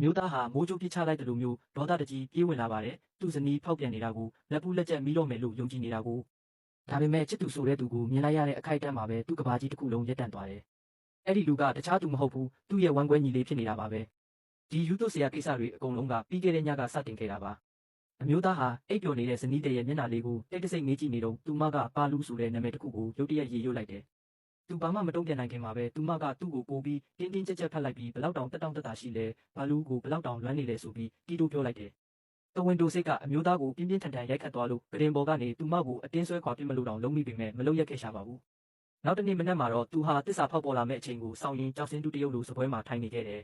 မျိုးသားဟာမိုးကြိုးပစ်ချလိုက်တယ်လို့မျိုးဒေါသတကြီးပြေးဝင်လာပါတယ်သူ့ဇနီးဖောက်ပြန်နေတာကိုလက်ပူးလက်ကျက်မီးတော့မယ်လို့ယုံကြည်နေတာကိုဒါပေမဲ့ချစ်သူဆိုတဲ့သူကိုမြင်လိုက်ရတဲ့အခိုက်အတန့်မှာပဲသူ့ကဘာကြီးတစ်ခုလုံးရက်တန့်သွားတယ်အဲ့ဒီလူကတခြားသူမဟုတ်ဘူးသူ့ရဲ့ဝမ်းကွဲညီလေးဖြစ်နေတာပါပဲဒီယူသွဆရာကိစ္စတွေအကုန်လုံးကပြီးခဲ့တဲ့ညကစတင်ခဲ့တာပါအမျိုးသားဟာအိပ်ပျော်နေတဲ့ဇနီးတဲ့ရဲ့မျက်နှာလေးကိုတိတ်တဆိတ်မေးကြည့်နေတော့သူမကပါလူဆိုတဲ့နာမည်တစ်ခုကိုရုတ်တရက်ရေရွတ်လိုက်တယ်သူဘာမှမတုံ့ပြန်နိုင်ခင်မှာပဲသူမကသူ့ကိုပို့ပြီးတင်းတင်းကြပ်ကြပ်ဖတ်လိုက်ပြီးဘလောက်တောင်တက်တောင်တက်တာရှိလဲဘာလူကိုဘလောက်တောင်လွမ်းနေလဲဆိုပြီးတီးတိုးပြောလိုက်တယ်တဝင်းတိုစိတ်ကအမျိုးသားကိုပြင်းပြင်းထန်ထန်ရိုက်ခတ်သွားလို့ပရင်ပေါ်ကနေသူမကိုအတင်းဆွဲခွာပြစ်မလို့တောင်လုံးမိပေမဲ့မလုပ်ရက်ခဲ့ရှာပါဘူးနောက်တနေ့မနက်မှာတော့သူဟာတစ္ဆာဖောက်ပေါ်လာမဲ့အချိန်ကိုစောင့်ရင်းကြောက်စင်းတူတရုပ်လိုစပွဲမှာထိုင်နေခဲ့တယ်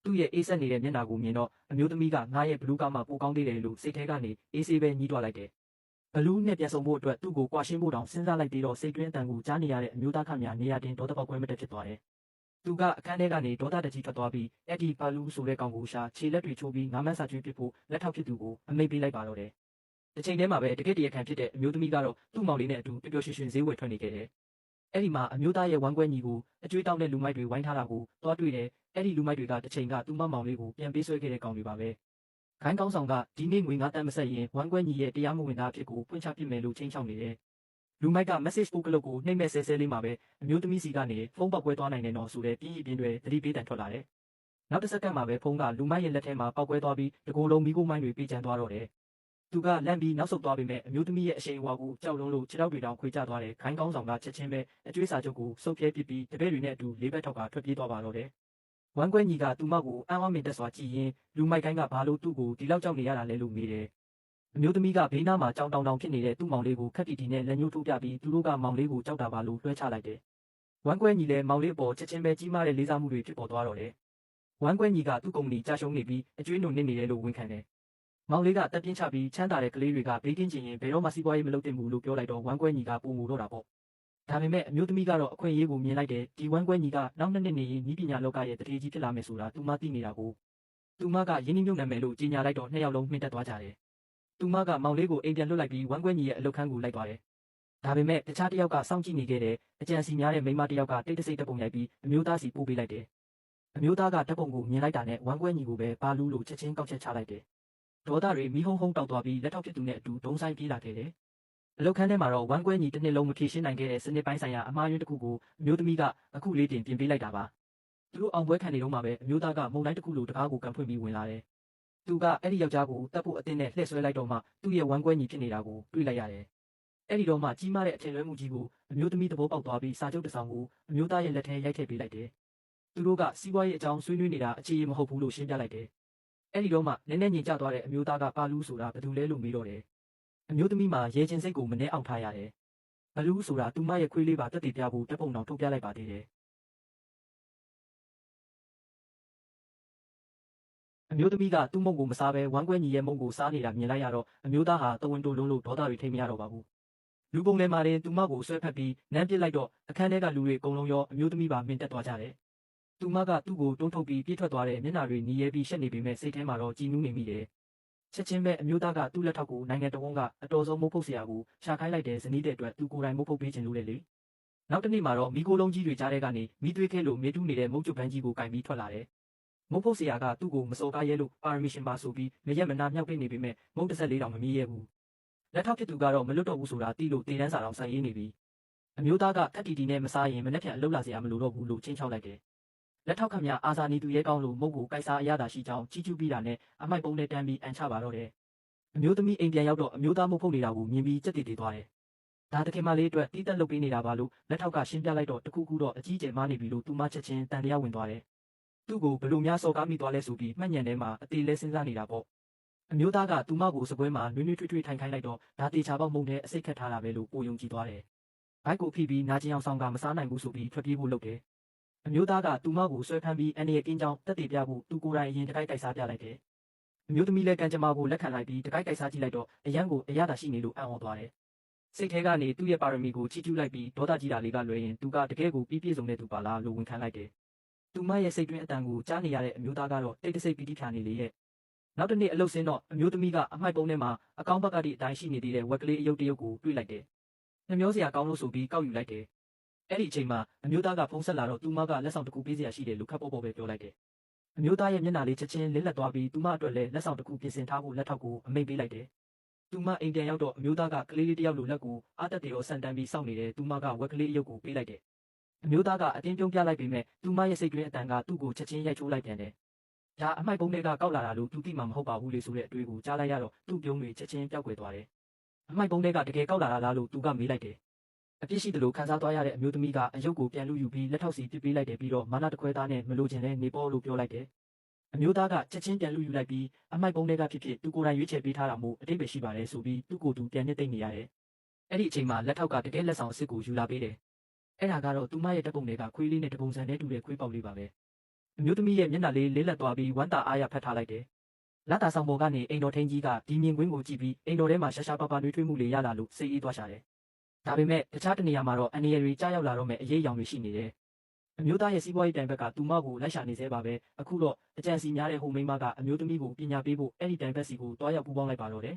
သူ့ရဲ့အေးဆက်နေတဲ့မျက်နှာကိုမြင်တော့အမျိုးသမီးကငါရဲ့ဘလူးကမှပိုကောင်းသေးတယ်လို့စိတ်ထဲကနေအေးဆေးပဲညှိတွားလိုက်တယ်ဘလူးနဲ့ပြန်ဆုံဖို့အတွက်သူ့ကိုကွာရှင်းဖို့တောင်စဉ်းစားလိုက်ပြီးတော့စိတ်တွင်းအတန်ကိုကြားနေရတဲ့အမျိုးသားခမနေရာတင်ဒေါသပေါက်ကွဲမတက်ဖြစ်သွားတယ်သူကအခန်းထဲကနေဒေါသတကြီးထွက်သွားပြီးအဲ့ဒီဘာလူးဆိုတဲ့ကောင်ကိုရှာခြေလက်တွေချိုးပြီးငါးမန်းစာကျွေးပစ်ဖို့လက်ထောက်ဖြစ်သူကိုအမိတ်ပေးလိုက်ပါတော့တယ်တစ်ချိန်တည်းမှာပဲတကယ့်တရခံဖြစ်တဲ့အမျိုးသမီးကတော့သူ့မောင်လေးနဲ့အတူပျော်ပျော်ရွှင်ရွှင်ဈေးဝယ်ထွက်နေခဲ့တယ်အဲ့ဒီမှာအမျိုးသားရဲ့ဝမ်းကွဲညီကိုအကျွေးတောင်းတဲ့လူမိုက်တွေဝိုင်းထားတာကိုတွားတွေ့တယ်အဲ့ဒီလူမိုက်တွေကတစ်ချိန်ကသူ့မောင်လေးကိုပြန်ပေးဆွဲခဲ့တဲ့ကောင်တွေပါပဲခိုင်းကောင်းဆောင်ကဒီနေ့ငွေ9တန်းမဆက်ရင်ဝမ်းကွဲညီရဲ့တရားမဝင်တာအဖြစ်ကိုဖွင့်ချပြစ်မယ်လို့ချိန်ချောက်နေတယ်လူမိုက်က message ပို့ကလုတ်ကိုနှိမ့်မဲ့ဆဲဆဲလေးမှာပဲအမျိုးသမီးစီကနေဖုန်းပေါက်ကွဲသွားနိုင်တယ်နော်ဆိုတဲ့ပြင်းပြင်းတွေသတိပေးတန်ထွက်လာတယ်နောက်တစ်စက္ကန့်မှာပဲဖုန်းကလူမိုက်ရဲ့လက်ထဲမှာပေါက်ကွဲသွားပြီးတကိုယ်လုံးမီးခိုးမိုင်းတွေပြေးချမ်းသွားတော့တယ်သူကလန့်ပြီးနောက်ဆုတ်သွားပေမဲ့အမျိုးသမီးရဲ့အရှိန်အဝါကိုကြောက်လွန်းလို့ခြေထောက်တွေတောင်ခွေကျသွားတယ်ခိုင်းကောင်းဆောင်ကချက်ချင်းပဲအကျွေးစာချုပ်ကိုစုပ်ဖြဲပစ်ပြီးတပည့်တွေနဲ့အတူလေးဘက်ထောက်ကထွက်ပြေးသွားပါတော့တယ်ဝမ်းကွဲညီကသူမကိုအံ့အားမင်တက်စွာကြည့်ရင်လူမိုက်ကိုင်းကဘာလို့သူ့ကိုဒီလောက်ကြောက်နေရတာလဲလို့မေးတယ်အမျိုးသမီးကဘေးနားမှာကြောင်တောင်တောင်ဖြစ်နေတဲ့သူ့မောင်လေးကိုခက်တီတီနဲ့လက်ညှိုးထိုးပြပြီးသူတို့ကမောင်လေးကိုကြောက်တာပါလို့လွှဲချလိုက်တယ်ဝမ်းကွဲညီလည်းမောင်လေးအပေါ်ချက်ချင်းပဲကြီးမားတဲ့လေးစားမှုတွေဖြစ်ပေါ်သွားတော့တယ်ဝမ်းကွဲညီကသူ့ကုမ္ပဏီကြာရှုံးနေပြီးအကျွေးနုံနစ်နေတယ်လို့ဝန်ခံတယ်မောင်လေးကတက်ပြင်းချပြီးချမ်းသာတဲ့ကလေးတွေကဘေးကင်းချင်ရင်ဘယ်တော့မှစီးပွားရေးမလုပ်သင့်ဘူးလို့ပြောလိုက်တော့ဝမ်းကွဲညီကပုံမူတော့တာပေါ့ဒါပေမဲ့အမျိုးသမီးကတော့အခွင့်အရေးကိုမြင်လိုက်တယ်ဒီဝမ်းကွဲညီကနောက်2နှစ်နေရင်ဤပညာလောကရဲ့တတိကြီးဖြစ်လာမယ်ဆိုတာသူမသိနေတာကိုသူမကရင်းနှီးမြှုပ်နှံမယ်လို့ကြေညာလိုက်တော့2ယောက်လုံးနှင်တက်သွားကြတယ်သူမကမောင်လေးကိုအိမ်ပြန်လွတ်လိုက်ပြီးဝမ်းကွဲညီရဲ့အလုပ်ခန်းကိုလိုက်သွားတယ်ဒါပေမဲ့တခြားတစ်ယောက်ကစောင့်ကြည့်နေခဲ့တယ်အကြံစီများတဲ့မိန်းမတစ်ယောက်ကတိတ်တဆိတ်တပုံရိုက်ပြီးအမျိုးသားစီပို့ပေးလိုက်တယ်အမျိုးသားကဓာတ်ပုံကိုမြင်လိုက်တာနဲ့ဝမ်းကွဲညီကိုပဲဘာလူးလို့ချက်ချင်းကောက်ချက်ချလိုက်တယ်ဒေါသတွေမီးဟုံးဟုံးတောက်သွားပြီးလက်ထောက်ဖြစ်သူနဲ့အတူဒုံဆိုင်ပြေးလာခဲ့တယ်အလောက်ခန်းထဲမှာတော့ဝမ်းကွဲညီတစ်နှစ်လုံးမဖြေရှင်းနိုင်ခဲ့တဲ့စနစ်ပိုင်းဆိုင်ရာအမှားယွင်းတစ်ခုကိုအမျိုးသမီးကအခုလေးတင်ပြင်ပေးလိုက်တာပါသူတို့အောင်ပွဲခံနေတော့မှပဲအမျိုးသားကမုံတိုင်းတစ်ခုလိုတကားကိုကန်ဖွင့်ပြီးဝင်လာတယ်သူကအဲ့ဒီယောက်ျားကိုတတ်ဖို့အတင်းနဲ့လှည့်ဆွဲလိုက်တော့မှသူ့ရဲ့ဝမ်းကွဲညီဖြစ်နေတာကိုတွေ့လိုက်ရတယ်အဲ့ဒီတော့မှကြီးမားတဲ့အထင်လွဲမှုကြီးကိုအမျိုးသမီးသဘောပေါက်သွားပြီးစာချုပ်တစ်စောင်ကိုအမျိုးသားရဲ့လက်ထဲရိုက်ထည့်ပေးလိုက်တယ်သူတို့ကစီးပွားရေးအကြောင်းဆွေးနွေးနေတာအခြေအမဟုတ်ဘူးလို့ရှင်းပြလိုက်တယ်အဲ့ဒီတော့မှနည်းနည်းညင်ကျသွားတဲ့အမျိုးသားကပါလူးဆိုတာဘယ်သူလဲလို့မေးတော့တယ်အမျိုးသမီးမှာရဲချင်းစိတ်ကိုမနှဲအောင်ထားရတယ်ဘလူးဆိုတာသူမရဲ့ခွေးလေးပါတက်တည်ပြဖို့တပ်ပုံတော်ထုတ်ပြလိုက်ပါသေးတယ်အမျိုးသမီးကသူ့မုံကိုမစားဘဲဝမ်းကွဲညီရဲ့မုံကိုစားနေတာမြင်လိုက်ရတော့အမျိုးသားဟာတဝင်းတိုလုံးလို့ဒေါသတွေထိမရတော့ပါဘူးလူပုံထဲမှာတင်သူမကိုဆွဲဖက်ပြီးနမ်းပစ်လိုက်တော့အခန်းထဲကလူတွေအကုန်လုံးရောအမျိုးသမီးပါမင်တက်သွားကြတယ်သူမကသူ့ကိုတွန်းထုတ်ပြီးပြေးထွက်သွားတဲ့မျက်နှာတွေနီးရဲပြီးရှက်နေပေမဲ့စိတ်ထဲမှာတော့ကြည်နူးနေမိတယ်ချက်ချင်းပဲအမျိုးသားကသူ့လက်ထောက်ကိုနိုင်ငံတော်ဝန်ကအတော်ဆုံးမုတ်ဖုတ်ဆရာကိုရှာခိုင်းလိုက်တဲ့ဇနီးတဲ့အတွက်သူကိုယ်တိုင်မုတ်ဖုတ်ပေးခြင်းလို့လေနောက်တစ်နေ့မှာတော့မိခိုးလုံးကြီးတွေကြားထဲကနေမိသွေးခဲလို့မြေတူးနေတဲ့မုတ်ကျုပ်ပန်းကြီးကိုကင်ပြီးထွက်လာတယ်မုတ်ဖုတ်ဆရာကသူ့ကိုမစော်ကားရဲလို့ပါရမီရှင်ပါဆိုပြီးမရက်မနာမြောက်ပြနေပေမဲ့မုတ်14တောင်မမြည်ရဘူးလက်ထောက်ဖြစ်သူကတော့မလွတ်တော့ဘူးဆိုတာသိလို့တေတန်းစာတော်ဆန်ရင်းနေပြီအမျိုးသားကခက်တီတီနဲ့မစားရင်မနှက်ဖြန်အလုပ်လာစရာမလိုတော့ဘူးလို့ချင်းချောက်လိုက်တယ်လက်ထောက်ခမအာဇာနည်သူရဲကောင်းလို့မုတ်ကိုကိုက်စားအရသာရှိကြောင်းကြီးကျူးပြီးတာနဲ့အမိုက်ပုံးနဲ့တန်းပြီးအန်ချပါတော့တယ်အမျိုးသမီးအိမ်ပြန်ရောက်တော့အမျိုးသားမုတ်ဖုတ်နေတာကိုမြင်ပြီးကြက်တည်တည်သွားတယ်ဒါတခင်မလေးအတွက်တီးတက်လုပ်ပေးနေတာပါလို့လက်ထောက်ကရှင်းပြလိုက်တော့တခုခုတော့အကြီးကျယ်မားနေပြီလို့သူမချက်ချင်းတန်တရားဝင်သွားတယ်သူ့ကိုဘလို့များစော်ကားမိသွားလဲဆိုပြီးမှတ်ညံထဲမှာအသေးလဲစဉ်းစားနေတာပေါ့အမျိုးသားကသူမကိုစပွဲမှာနွေးနွေးထွေးထွေးထိုင်ခိုင်းလိုက်တော့ဒါတေချာပေါက်မုံနဲ့အစိတ်ခတ်ထားတာပဲလို့ကိုယုံကြည်သွားတယ်ဘိုက်ကိုဖိပြီးနာကျင်အောင်ဆောင်ကမစားနိုင်ဘူးဆိုပြီးထွက်ပြေးဖို့လုပ်တယ်အမျိုးသားကသူမကိုဆွဲဖမ်းပြီးအန်ရဲ့ကင်းကြောင်းတက်တည်ပြဖို့သူကိုယ်တိုင်အရင်တကိုက်တိုက်စားပြလိုက်တယ်အမျိုးသမီးလည်းကံကြမ္မာကိုလက်ခံလိုက်ပြီးတကိုက်တိုက်စားကြည့်လိုက်တော့အရန်ကိုအရသာရှိနေလို့အံ့ဩသွားတယ်စိတ်ထဲကနေသူ့ရဲ့ပါရမီကိုချီးကျူးလိုက်ပြီးဒေါသကြီးတာလေးကလွယ်ရင်သူကတကယ်ကိုပြည့်စုံတဲ့သူပါလားလို့ဝန်ခံလိုက်တယ်သူမရဲ့စိတ်တွင်းအတန်ကိုကြားနေရတဲ့အမျိုးသားကတော့တိတ်တဆိတ်ပီတိဖြာနေလေရဲ့နောက်တစ်နေ့အလုပ်ဆင်းတော့အမျိုးသမီးကအမိုက်ပုံးထဲမှာအကောင့်ဘက်ကတိအတိုင်းရှိနေသေးတဲ့ဝက်ကလေးအယုတ်တရုတ်ကိုတွေ့လိုက်တယ်နှမျောစရာကောင်းလို့ဆိုပြီးကောက်ယူလိုက်တယ်အဲ့ဒီအချိန်မှာအမျိုးသားကဖုန်းဆက်လာတော့သူမကလက်ဆောင်တစ်ခုပေးစရာရှိတယ်လို့ခပ်ပေါ်ပေါ်ပဲပြောလိုက်တယ် အမျိုးသားရဲ့မျက်နှာလေးချက်ချင်းလင်းလက်သွားပြီးသူမအတွက်လည်းလက်ဆောင်တစ်ခုပြင်ဆင်ထားဖို့လက်ထောက်ကိုအမိန့်ပေးလိုက်တယ်။သူမအိမ်ပြန်ရောက်တော့အမျိုးသားကကလေးလေးတစ်ယောက်လိုလက်ကိုအားတက်တေရောဆန်တန်းပြီးစောင့်နေတယ်သူမကဝက်ကလေးအယုတ်ကိုပေးလိုက်တယ်။အမျိုးသားကအတင်းပြုံးပြလိုက်ပေမဲ့သူမရဲ့စိတ်တွင်းအတန်ကသူ့ကိုချက်ချင်းရိုက်ချိုးလိုက်ပြန်တယ်။ဒါအမိုက်ပုံးတွေကကောက်လာတာလို့သူသိမှမဟုတ်ပါဘူးလေဆိုတဲ့အတွေ့ကိုကြားလိုက်ရတော့သူ့ပြုံးတွေချက်ချင်းပျောက်ကွယ်သွားတယ်။အမိုက်ပုံးတွေကတကယ်ကောက်လာတာလားလို့သူကမေးလိုက်တယ်။အပြစ်ရှိတယ်လို့ခံစားသွားရတဲ့အမျိုးသမီးကအယုတ်ကိုပြန်လူယူပြီးလက်ထောက်စီပစ်ပေးလိုက်တယ်ပြီးတော့မာနတခွဲသားနဲ့မလိုချင်တဲ့နေပေါ်လို့ပြောလိုက်တယ်။အမျိုးသားကချက်ချင်းပြန်လူယူလိုက်ပြီးအမိုက်ပုံးတွေကဖြစ်ဖြစ်သူကိုယ်တိုင်ရွေးချယ်ပေးထားတာမို့အတိတ်ပဲရှိပါတယ်ဆိုပြီးသူ့ကိုယ်သူပြန်နှစ်သိမ့်နေရတယ်။အဲ့ဒီအချိန်မှာလက်ထောက်ကတကယ်လက်ဆောင်အစ်စ်ကိုယူလာပေးတယ်။အဲ့ဒါကတော့သူမရဲ့တပ်ပုံတွေကခွေးလေးနဲ့တပုံစံနဲ့တူတဲ့ခွေးပေါက်လေးပါပဲ။အမျိုးသမီးရဲ့မျက်နှာလေးလေးလက်သွားပြီးဝမ်းသာအားရဖတ်ထားလိုက်တယ်။လက်တာဆောင်ပေါ်ကနေအိမ်တော်ထင်းကြီးကဒီမြင်ကွင်းကိုကြည့်ပြီးအိမ်တော်ထဲမှာရှာရှာပါပါနှွေးထွေးမှုလေးရလာလို့စိတ်အေးသွားရှာတယ်။ဒါပေမဲ့တခြားတနေရာမှာတော့အန်ရယ်တွေကြားရောက်လာတော့မဲ့အရေးအယောင်တွေရှိနေတယ်။အမျိုးသားရဲ့စီးပွားရေးတိုင်ဘက်ကသူမကိုလိုက်ရှာနေသေးပါပဲ။အခုတော့အကြံစီများတဲ့ဟိုမိန်းမကအမျိုးသမီးကိုပညာပေးဖို့အဲ့ဒီတိုင်ဘက်စီကိုတွားရောက်ပူးပေါင်းလိုက်ပါတော့တယ်။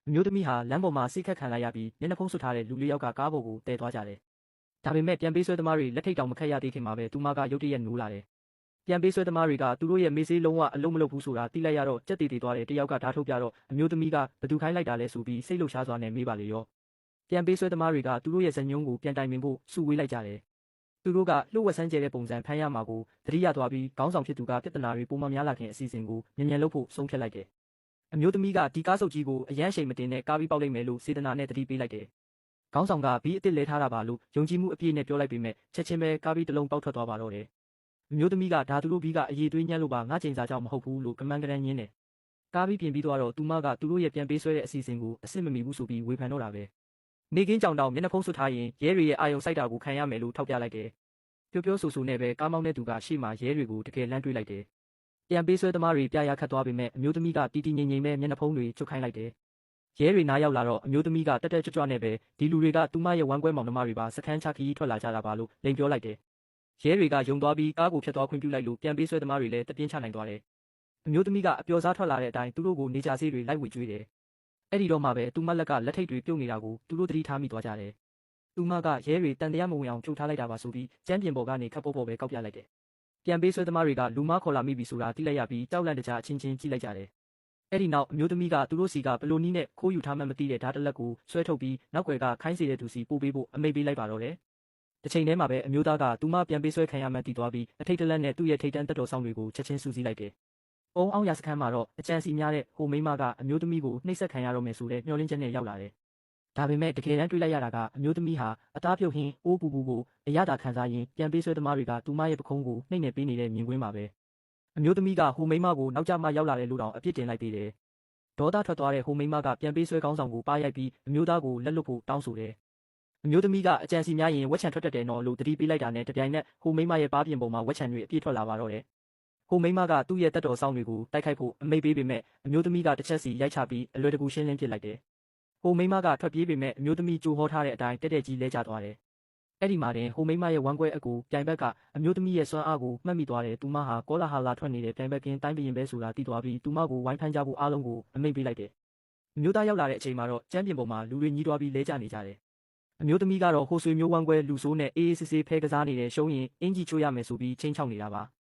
အမျိုးသမီးဟာလမ်းပေါ်မှာစိတ်ခက်ခံလိုက်ရပြီးမျက်နှာဖုံးဆွထားတဲ့လူလေးယောက်ကကားပေါ်ကိုတည်သွားကြတယ်။ဒါပေမဲ့ပြန်ပေးဆွဲသမားတွေလက်ထိတ်တောင်မခက်ရသေးခင်မှာပဲသူမကရုတ်တရက်နိုးလာတယ်။ပြန်ပေးဆွဲသမားတွေကသူတို့ရဲ့မေးစေးလုံးဝအလုံးမလုပ်ဘူးဆိုတာသိလိုက်ရတော့ကြက်တီတီသွားတဲ့တယောက်ကဓာတ်ထုတ်ပြတော့အမျိုးသမီးကဘသူခိုင်းလိုက်တာလဲဆိုပြီးစိတ်လှုပ်ရှားစွာနဲ့မေးပါလေရော။ပြန်ပေးဆွဲသမားတွေကသူတို့ရဲ့ဇညုံးကိုပြန်တိုင်ပင်ဖို့စုဝေးလိုက်ကြတယ်။သူတို့ကလှုပ်ဝက်ဆန်းကျဲတဲ့ပုံစံဖမ်းရမှာကိုသတိရသွားပြီးခေါင်းဆောင်ဖြစ်သူကပြဿနာတွေပုံမှန်များလာခင်အစီအစဉ်ကိုမြန်မြန်လုပ်ဖို့ဆုံးဖြတ်လိုက်တယ်။အမျိုးသမီးကဒီကားစုပ်ကြီးကိုအရန်ရှိန်မတင်နဲ့ကားပြီးပေါက်လိုက်မယ်လို့စေတနာနဲ့သတိပေးလိုက်တယ်။ခေါင်းဆောင်ကဘီးအစ်စ်လဲထားတာပါလို့ယုံကြည်မှုအပြည့်နဲ့ပြောလိုက်ပေမဲ့ချက်ချင်းပဲကားပြီးတစ်လုံးပေါက်ထွက်သွားပါတော့တယ်။အမျိုးသမီးကဒါသူတို့ဘီးကအရေးသွေးညှက်လို့ပါငါချိန်စာကြောင့်မဟုတ်ဘူးလို့ကမန်းကရန်ညင်းတယ်။ကားပြီးပြင်ပြီးသွားတော့သူမကသူတို့ရဲ့ပြန်ပေးဆွဲတဲ့အစီအစဉ်ကိုအစ်စ်မမီဘူးဆိုပြီးဝေဖန်တော့တာပဲ။နေကင်းကြောင်တောင်မျက်နှာဖုံးဆွထားရင်ရဲတွေရဲ့အာယုံစိုက်တာကိုခံရမယ်လို့ထောက်ပြလိုက်တယ်။ပြောဆိုနဲ့ပဲကားမောင်းတဲ့သူကရှေ့မှာရဲတွေကိုတကယ်လန့်တွေးလိုက်တယ်။ပြန်ပေးဆွဲသမားတွေပြရခတ်သွားပေမဲ့အမျိုးသမီးကတီတီငိမ့်ငိမ့်ပဲမျက်နှာဖုံးတွေချုပ်ခိုင်းလိုက်တယ်။ရဲတွေနားရောက်လာတော့အမျိုးသမီးကတက်တက်ကြွကြွနဲ့ပဲဒီလူတွေကသူမရဲ့ဝမ်းကွဲမောင်နှမတွေပါစခန်းချခီးထွက်လာကြတာပါလို့လိန်ပြောလိုက်တယ်။ရဲတွေကယုံသွားပြီးကားကိုဖျက်သွားခွင့်ပြုလိုက်လို့ပြန်ပေးဆွဲသမားတွေလည်းတပြင်းချနိုင်သွားတယ်။အမျိုးသမီးကအပျော်စားထွက်လာတဲ့အတိုင်းသူတို့ကိုနေကြစေးတွေလိုက်ဝေကျွေးတယ်။အဲ့ဒီတော့မှပဲသူမလက်ကလက်ထိတ်တွေပြုတ်နေတာကိုသူတို့သတိထားမိသွားကြတယ်။သူမကရဲတွေတန်တရားမဝင်အောင်ချုပ်ထားလိုက်တာပါဆိုပြီးကျမ်းပြင်ပေါ်ကနေခပ်ပေါ်ပေါ်ပဲကောက်ပြလိုက်တယ်။ပြန်ပေးဆွဲသမားတွေကလူမခေါ်လာမိပြီဆိုတာသိလိုက်ရပြီးကြောက်လန့်တကြားအချင်းချင်းကြည့်လိုက်ကြတယ်။အဲ့ဒီနောက်အမျိုးသမီးကသူတို့စီကဘလိုနီးနဲ့ခိုးယူထားမှမသိတဲ့ဓာတ်တလက်ကိုဆွဲထုတ်ပြီးနောက်ွယ်ကခိုင်းစေတဲ့သူစီပို့ပေးဖို့အမိန့်ပေးလိုက်ပါတော့တယ်။တစ်ချိန်တည်းမှာပဲအမျိုးသားကသူမပြန်ပေးဆွဲခံရမှန်းသိသွားပြီးအထိတ်တလန့်နဲ့သူ့ရဲ့ထိတ်တန်းတက်တော်ဆောင်တွေကိုချက်ချင်းစူးစီးလိုက်တယ်။အုံအောင်ရစခန်းမှာတော့အကြံစီများတဲ့ဟိုမိန်းမကအမျိုးသမီးကိုနှိပ်စက်ခံရတော့မယ်ဆိုတဲ့မျှော်လင့်ချက်နဲ့ရောက်လာတယ်။ဒါပေမဲ့တကယ်တမ်းတွေးလိုက်ရတာကအမျိုးသမီးဟာအသားပြုတ်ဟင်းအိုးပူပူကိုအရသာခံစားရင်းပြန်ပေးဆွဲသမားတွေကသူမရဲ့ပခုံးကိုနှိမ့်နေပေးနေတဲ့မြင်ကွင်းပါပဲ။အမျိုးသမီးကဟိုမိန်းမကိုနောက်ကျမှရောက်လာတဲ့လူတောင်အပြစ်တင်လိုက်သေးတယ်။ဒေါသထွက်သွားတဲ့ဟိုမိန်းမကပြန်ပေးဆွဲကောင်းဆောင်ကိုပါရိုက်ပြီးအမျိုးသားကိုလက်လွတ်ဖို့တောင်းဆိုတယ်။အမျိုးသမီးကအကြံစီများရင်ဝက်ချံထွက်တတ်တယ်နော်လို့တတိပေးလိုက်တာနဲ့တပြိုင်နက်ဟိုမိန်းမရဲ့ပါးပြင်ပေါ်မှာဝက်ချံတွေအပြည့်ထွက်လာပါတော့တယ်။ဟိုမိန်းမကသူ့ရဲ့တက်တော်ဆောင်တွေကိုတိုက်ခိုက်ဖို့အမိန့်ပေးပေမဲ့အမျိုးသမီးကတစ်ချက်စီရိုက်ချပြီးအလွယ်တကူရှင်းလင်းပစ်လိုက်တယ်။ဟိုမိန်းမကထွက်ပြေးပေမဲ့အမျိုးသမီးကြိုဟောထားတဲ့အတိုင်းတက်ကြီးလဲကျသွားတယ်။အဲ့ဒီမှာတင်ဟိုမိန်းမရဲ့ဝမ်းကွဲအကူပြိုင်ဘက်ကအမျိုးသမီးရဲ့စွမ်းအားကိုမှတ်မိသွားတယ်။သူမဟာကောလာဟာလာထွက်နေတဲ့ပြိုင်ဘက်ကင်းတိုင်းပြည်ရင်ပဲဆိုတာသိသွားပြီးသူမကိုဝိုင်းဖမ်းကြဖို့အားလုံးကိုအမိန့်ပေးလိုက်တယ်။အမျိုးသားရောက်လာတဲ့အချိန်မှာတော့ကျမ်းပြင်ပေါ်မှာလူတွေညီးတွားပြီးလဲကျနေကြတယ်။အမျိုးသမီးကတော့ဟိုဆွေမျိုးဝမ်းကွဲလူဆိုးနဲ့အေးအေးဆေးဆေးဖဲကစားနေတဲ့ရှုံးရင်အင်ကြီးချိုးရမယ်ဆိုပြီးချင်းချောက်နေတာပါ။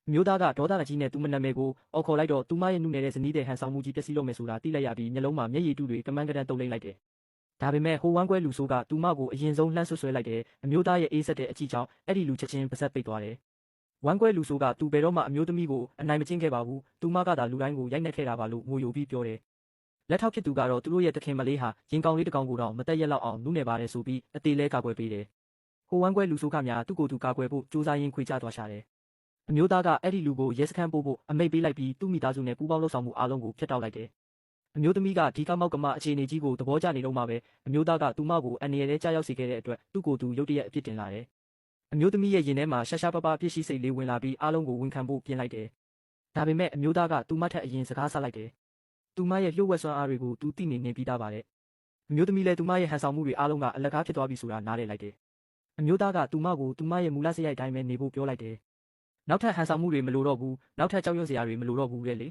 အမျိုးသားကဒေါသတကြီးနဲ့သူမနာမည်ကိုအော်ခေါ်လိုက်တော့သူမရဲ့နုနယ်တဲ့ဇနီးတဲ့ဟန်ဆောင်မှုကြီးပျက်စီးလို့မယ်ဆိုတာသိလိုက်ရပြီးမျက်လုံးမှာမျက်ရည်တူတွေကမန်းကတန်းတုံလိမ့်လိုက်တယ်။ဒါပေမဲ့ဟိုဝမ်းကွဲလူဆိုးကသူမကိုအရင်ဆုံးလှမ်းဆွဲလိုက်တယ်။အမျိုးသားရဲ့အေးဆက်တဲ့အကြည့်ကြောင့်အဲ့ဒီလူချက်ချင်းပါဆက်ပိတ်သွားတယ်။ဝမ်းကွဲလူဆိုးကသူဘယ်တော့မှအမျိုးသမီးကိုအနိုင်မကျင့်ခဲ့ပါဘူး။သူမကသာလူတိုင်းကိုရိုက်နှက်ခဲ့တာပါလို့ငိုယိုပြီးပြောတယ်။လက်ထောက်ဖြစ်သူကတော့သူတို့ရဲ့တခင်မလေးဟာရင်ကောင်လေးတစ်ကောင်ကိုတော့မတက်ရက်လောက်အောင်နုနယ်ပါတယ်ဆိုပြီးအသေးလဲကာကွယ်ပေးတယ်။ဟိုဝမ်းကွဲလူဆိုးကများသူ့ကိုယ်သူကာကွယ်ဖို့စူးစမ်းရင်းခွေချသွားရှာတယ်။အမျိုးသားကအဲ့ဒီလူကိုရဲစခန်းပို့ဖို့အမိန့်ပေးလိုက်ပြီးသူ့မိသားစုနဲ့ပူးပေါင်းလှုပ်ဆောင်မှုအားလုံးကိုဖျက်တောက်လိုက်တယ်။အမျိုးသမီးကဒီကမောက်ကမအခြေအနေကြီးကိုသဘောကျနေတော့မှပဲအမျိုးသားကသူမကိုအန်ရယ်လဲကြားရောက်စေခဲ့တဲ့အတွက်သူ့ကိုယ်သူရုတ်တရက်အပြစ်တင်လာတယ်။အမျိုးသမီးရဲ့ရင်ထဲမှာရှာရှာပပပြစ်ရှိစိတ်လေးဝင်လာပြီးအားလုံးကိုဝန်ခံဖို့ပြင်လိုက်တယ်။ဒါပေမဲ့အမျိုးသားကသူမထက်အရင်စကားဆက်လိုက်တယ်။သူမရဲ့လျှို့ဝှက်စွမ်းအားတွေကိုသူသိနေပြီးသားပါတဲ့အမျိုးသမီးလည်းသူမရဲ့ဟန်ဆောင်မှုတွေအားလုံးကအလကားဖြစ်သွားပြီဆိုတာနားလည်လိုက်တယ်။အမျိုးသားကသူမကိုသူမရဲ့မူလစရိုက်တိုင်းပဲနေဖို့ပြောလိုက်တယ်။နောက်ထပ်ဟန်ဆောင်မှုတွေမလိုတော့ဘူးနောက်ထပ်ကြောက်ရွံ့စရာတွေမလိုတော့ဘူးလေ